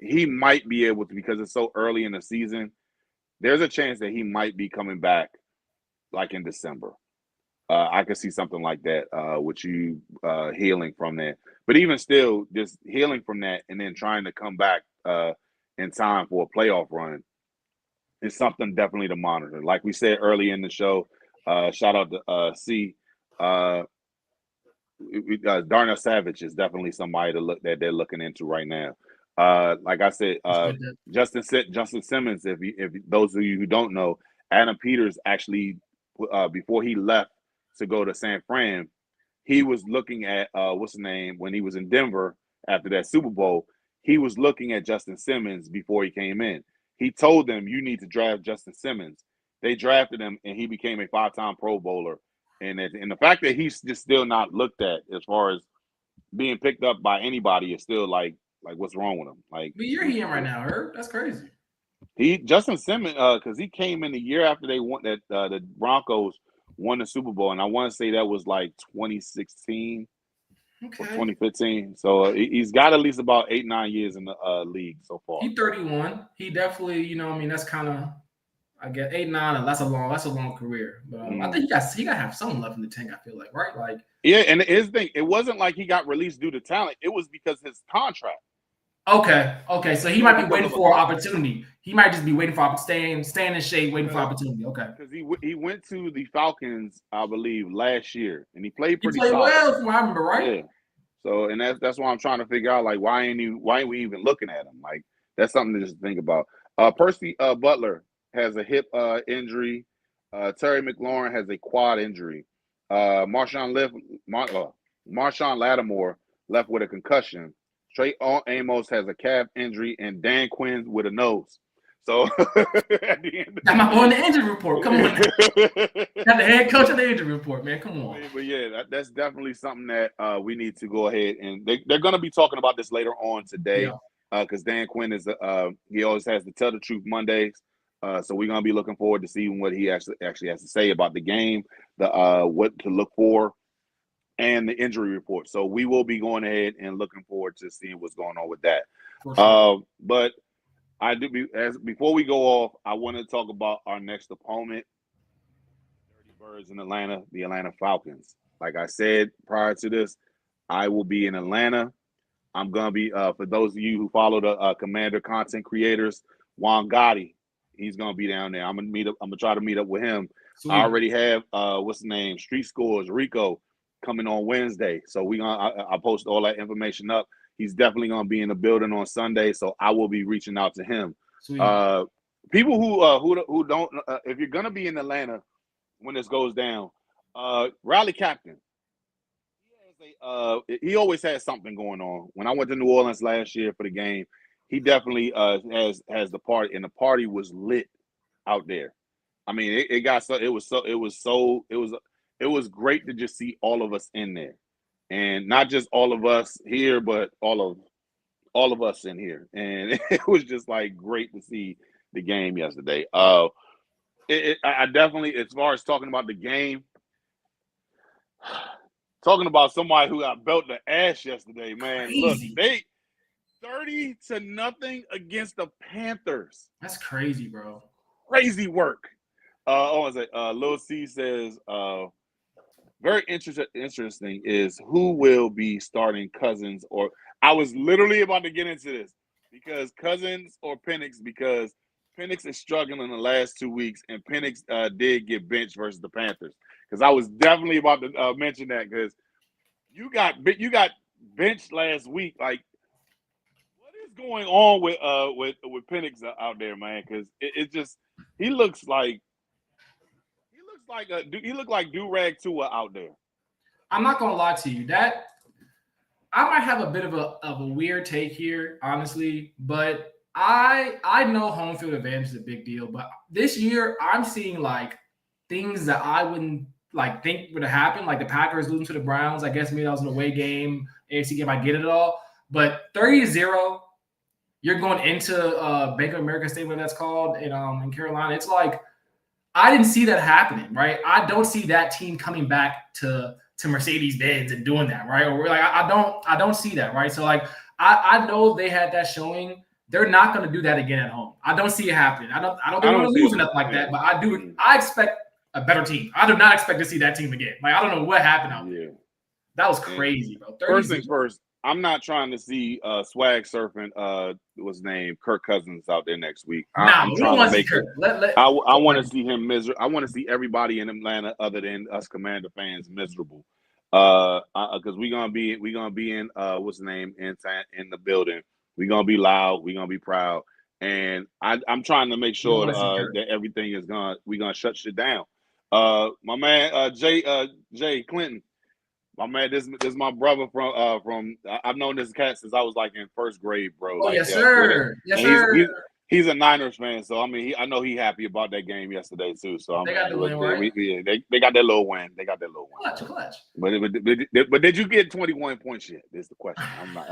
he might be able to, because it's so early in the season, there's a chance that he might be coming back like in December. I could see something like that with you healing from that. But even still, just healing from that and then trying to come back in time for a playoff run is something definitely to monitor. Like we said early in the show, shout out to C. Darnell Savage is definitely somebody that they're looking into right now. Like I said, Justin Simmons. If those of you who don't know, Adam Peters actually before he left to go to San Fran, he was looking at what's his name when he was in Denver after that Super Bowl. He was looking at Justin Simmons before he came in. He told them, "You need to draft Justin Simmons." They drafted him, and he became a 5-time Pro Bowler. And the fact that he's just still not looked at as far as being picked up by anybody is still like what's wrong with him? Like, but you're here right now, Herb. That's crazy. Justin Simmons, because he came in the year after they won that the Broncos won the Super Bowl, and I want to say that was like 2016 or 2015. So he's got at least about 8-9 years in the league so far. He's 31. He definitely, that's kind of. I guess 8-9. That's a long career. But I think he got to have something left in the tank. I feel like, right? Like, yeah, and his thing, it wasn't like he got released due to talent. It was because his contract. Okay. So he might be waiting for an opportunity. He might just be waiting for staying in shape, waiting for opportunity. Okay. Because he went to the Falcons, I believe, last year, and he played pretty solid. Well, from what I remember, right? Yeah. So, and that's why I'm trying to figure out, like, why ain't we even looking at him? Like, that's something to just think about. Percy Butler has a hip injury. Terry McLaurin has a quad injury. Marshawn Lattimore left with a concussion. Trey Amos has a calf injury, and Dan Quinn with a nose. So at the end, I'm not on the injury report. Come on, got the head coach on the injury report, man. Come on. But yeah, that's definitely something that we need to go ahead and they're going to be talking about this later on today, because Dan Quinn is he always has the Tell the Truth Mondays. So we're going to be looking forward to seeing what he actually has to say about the game, the what to look for, and the injury report. So we will be going ahead and looking forward to seeing what's going on with that. Sure. But before we go off, I want to talk about our next opponent, Dirty Birds in Atlanta, the Atlanta Falcons. Like I said prior to this, I will be in Atlanta. I'm gonna be for those of you who follow the Commander content creators, Juan Gotti. He's gonna be down there. I'm gonna try to meet up with him. Sweet. I already have what's the name? Street Scores Rico coming on Wednesday. So I post all that information up. He's definitely gonna be in the building on Sunday. So I will be reaching out to him. Sweet. People who don't, if you're gonna be in Atlanta when this goes down, Rally Captain. He always has something going on. When I went to New Orleans last year for the game, he definitely has the party, and the party was lit out there. I mean, it was great to just see all of us in there, and not just all of us here, but all of us in here, and it was just like great to see the game yesterday. I definitely, as far as talking about the game. Talking about somebody who got belt the ass yesterday, man. Crazy. Look, they 30-0 against the Panthers. That's crazy, bro. Crazy work. Lil C says, very interesting is who will be starting Cousins, or I was literally about to get into this because Cousins or Penix, because Penix is struggling in the last 2 weeks, and Penix did get benched versus the Panthers. Because I was definitely about to mention that, because you got benched last week. Like, what is going on with Penix out there, man? Because it just he looks like do-rag Tua out there. I'm not gonna lie to you, that I might have a bit of a weird take here, honestly, but I know home field advantage is a big deal, but this year I'm seeing like things that I wouldn't like think would have happened, like the Packers losing to the Browns. I guess maybe that was an away game, AFC game, I get it all. But 30-0, you're going into Bank of America Stadium, whatever that's called, in Carolina. It's like, I didn't see that happening, right? I don't see that team coming back to Mercedes-Benz and doing that, right? Or like I don't see that, right? So like I know they had that showing. They're not going to do that again at home. I don't see it happening. I don't think they're going to lose nothing like that, but I expect a better team. I do not expect to see that team again. Like, I don't know what happened out there. That was crazy, bro. First things first, I'm not trying to see swag surfing what's his name, Kirk Cousins out there next week. I'm trying to make it. I want to see him miserable. I want to see everybody in Atlanta other than us Commander fans miserable. Because we're gonna be in what's the name in the building. We're gonna be loud. We're gonna be proud. And I'm trying to make sure that everything is we're gonna shut shit down. My man Jay Clinton, my man, this is my brother from I've known this cat since I was like in first grade, bro. Oh, like, yes, sir. Yes, sir. He's a Niners fan, so I mean, I know he happy about that game yesterday too. So they got the win, right? They got that little win. They got that little win. Clutch. But did you get 21 points yet? Is the question. I'm not.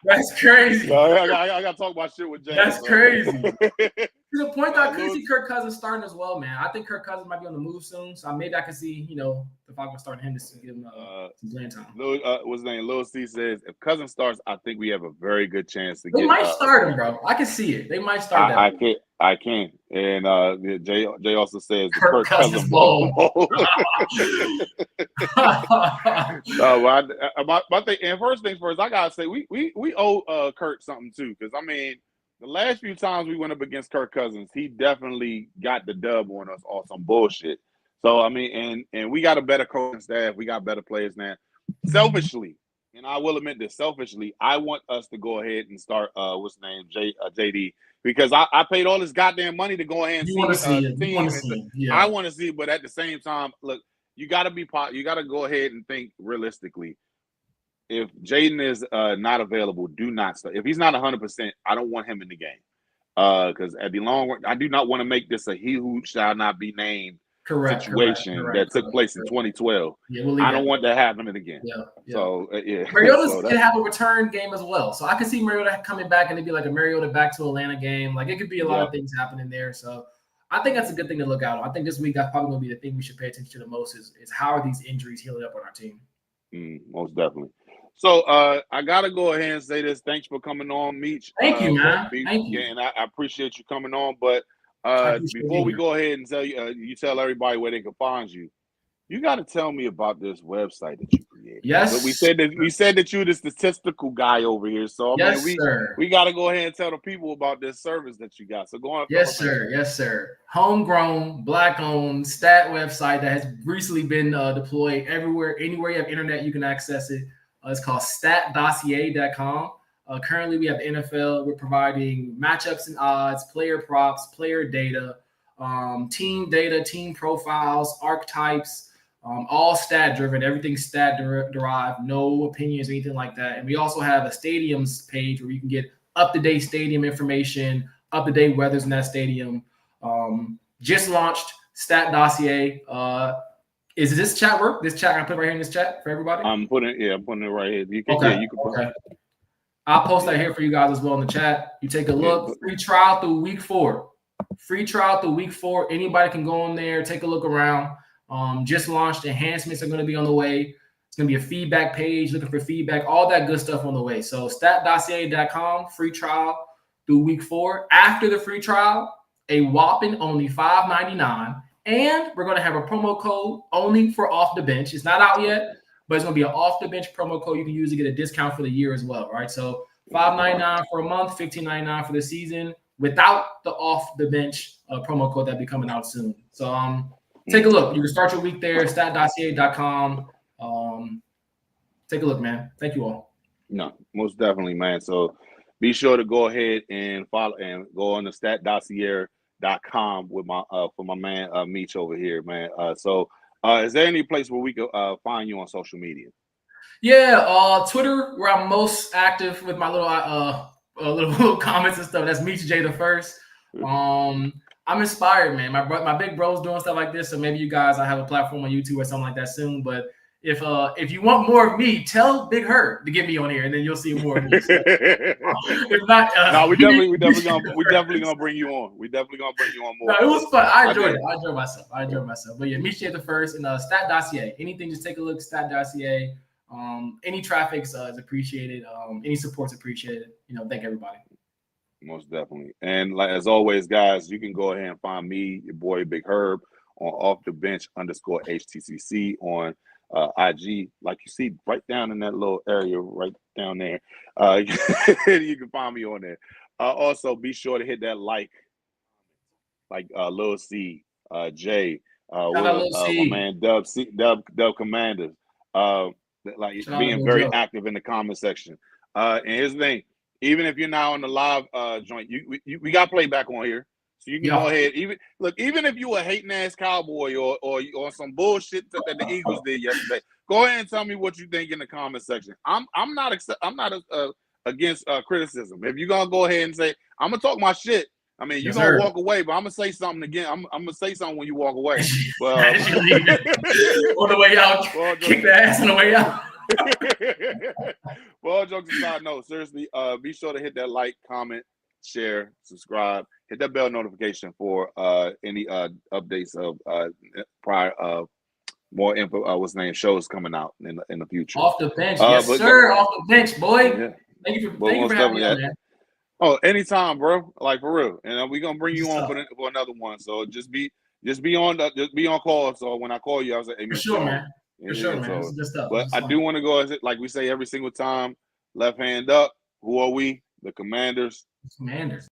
That's crazy. I got to talk about shit with Jay. That's crazy. To the point that I could see Kirk Cousins starting as well, man. I think Kirk Cousins might be on the move soon, so maybe I can see, the Falcons starting him to give him some playing time. What's his name? Lil C says if Cousins starts, I think we have a very good chance to They might start him, bro. I can see it. They might start that. I can. And Jay also says the Kirk Kirk Cousins Bowl. No, well, my thing, and first things first, I gotta say we owe Kirk something too, because I mean, the last few times we went up against Kirk Cousins, he definitely got the dub on us on some bullshit. So I mean, and we got a better coaching staff, we got better players now. Selfishly, and I will admit this, selfishly, I want us to go ahead and start what's the name, JD, because I paid all this goddamn money to go ahead and You want to see see the it. team. You want to see it. Yeah. I want to see it, but at the same time, look, you got to go ahead and think realistically. If Jaden is not available, do not start. If he's not 100%, I don't want him in the game. Because at the long run, I do not want to make this a he who shall not be named situation that took place in 2012. Yeah, we'll I don't want that happening again. Yeah. So yeah, Mariota's can have a return game as well. So I can see Mariota coming back and it'd be like a Mariota back to Atlanta game. Like it could be a lot of things happening there. So I think that's a good thing to look out. I think this week that's probably going to be the thing we should pay attention to the most is how are these injuries healing up on our team? Most definitely. So I gotta go ahead and say this. Thanks for coming on, Meech. Thank you, man. Thank you. And I appreciate you coming on. But before we go ahead and tell you, you tell everybody where they can find you. You got to tell me about this website that you created. Yes. But we said that you're the statistical guy over here. So I mean, we got to go ahead and tell the people about this service that you got. So go on. Yes, sir. Yes, sir. Homegrown, black-owned stat website that has recently been deployed everywhere. Anywhere you have internet, you can access it. It's called statdossier.com. Currently, we have the NFL. We're providing matchups and odds, player props, player data, team profiles, archetypes, all stat driven, everything stat derived, no opinions or anything like that. And we also have a stadiums page where you can get up-to-date stadium information, up-to-date weathers in that stadium. Just launched Stat Dossier. Is this chat work? This chat I put right here in this chat for everybody? I'm putting it right here. You can, you can put it. I'll post that here for you guys as well in the chat. You take a look. Free trial through week 4. Free trial through week 4. Anybody can go on there, take a look around. Just launched. Enhancements are going to be on the way. It's going to be a feedback page, looking for feedback, all that good stuff on the way. So statdossier.com, free trial through week 4. After the free trial, a whopping only $5.99. And we're going to have a promo code only for off the bench. It's not out yet, but it's going to be an off the bench promo code you can use to get a discount for the year as well, right? So $5.99 for a month, $15.99 for the season without the off the bench promo code that'll be coming out soon. So take a look. You can start your week there, statdossier.com. Take a look, man. Thank you all. No, most definitely, man. So be sure to go ahead and follow and go on the statdossier.com with my for my man Meech over here, man. So is there any place where we could find you on social media? Yeah, Twitter, where I'm most active with my little comments and stuff. That's Meech J the First. I'm inspired, man. My big bro's doing stuff like this, so maybe you guys, I have a platform on YouTube or something like that soon. But if you want more of me, tell Big Herb to get me on here, and then you'll see more of me. So, if not, no, we definitely gonna bring you on. We definitely gonna bring you on more. No, it was fun. I enjoyed it. I enjoyed myself. But yeah, Meech J the First and Stat Dossier. Anything, just take a look. Stat Dossier. Any traffic is appreciated. Any support's appreciated. Thank everybody. Most definitely. And like as always, guys, you can go ahead and find me, your boy Big Herb, on Off the Bench _HTCC on IG, like you see right down in that little area right down there. You can find me on there. Also, be sure to hit that like Lil C, Jay, my man Dub Commanders, being very active in the comment section. And here's the thing. Even if you're not on the live joint, we got playback on here, so you can go ahead. Even if you a hating ass Cowboy or some bullshit that the Eagles did yesterday, go ahead and tell me what you think in the comment section. I'm not against criticism. If you're gonna go ahead and say I'm gonna talk my shit, I mean you're gonna walk away, but I'm gonna say something again. I'm gonna say something when you walk away. Well, on the way out, kick the ass on the way out. Well, all jokes aside, no, seriously, be sure to hit that like, comment, share, subscribe, hit that bell notification for any updates of prior more info shows coming out in the future. Off the bench, yes sir. Off the bench, boy. Yeah. Thank you for having me on, man. Oh, anytime, bro. Like for real. And we're gonna bring you What's on up? for another one. So just be on call. So when I call you, I was like, hey For man, sure, stay on. man. For sure, man. This So is good stuff. but This is I do fun. want to go like we say every single time, left hand up. Who are we? The Commanders. Commanders.